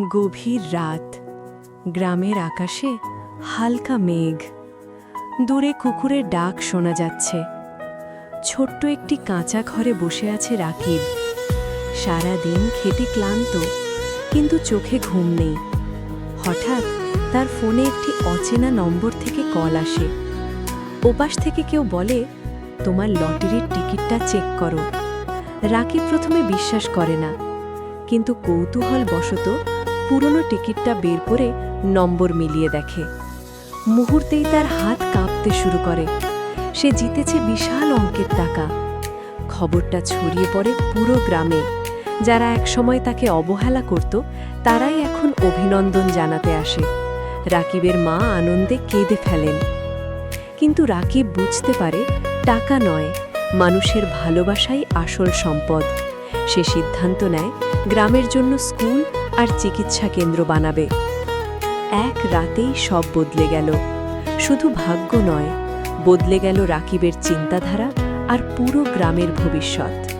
গভীর রাত, গ্রামের আকাশে হালকা মেঘ, দূরে কুকুরের ডাক শোনা যাচ্ছে। ছোট্ট একটি কাঁচা ঘরে বসে আছে রাকিব। সারা দিন খেটে ক্লান্ত, কিন্তু চোখে ঘুম নেই। হঠাৎ তার ফোনে একটি অচেনা নম্বর থেকে কল আসে। ওপাশ থেকে কেউ বলে, তোমার লটারির টিকিটটা চেক করো। রাকিব প্রথমে বিশ্বাস করে না, কিন্তু কৌতূহলবশত পুরনো টিকিটটা বের করে নম্বর মিলিয়ে দেখে। মুহূর্তেই তার হাত কাঁপতে শুরু করে। সে জিতেছে বিশাল অঙ্কের টাকা। খবরটা ছড়িয়ে পড়ে পুরো গ্রামে। যারা একসময় তাকে অবহেলা করত, তারাই এখন অভিনন্দন জানাতে আসে। রাকিবের মা আনন্দে কেঁদে ফেলেন। কিন্তু রাকিব বুঝতে পারে, টাকা নয়, মানুষের ভালোবাসাই আসল সম্পদ। সে সিদ্ধান্ত নেয় গ্রামের জন্য স্কুল আর চিকিৎসা কেন্দ্র বানাবে। এক রাতেই সব বদলে গেল। শুধু ভাগ্য নয়, বদলে গেল রাকিবের চিন্তাধারা আর পুরো গ্রামের ভবিষ্যৎ।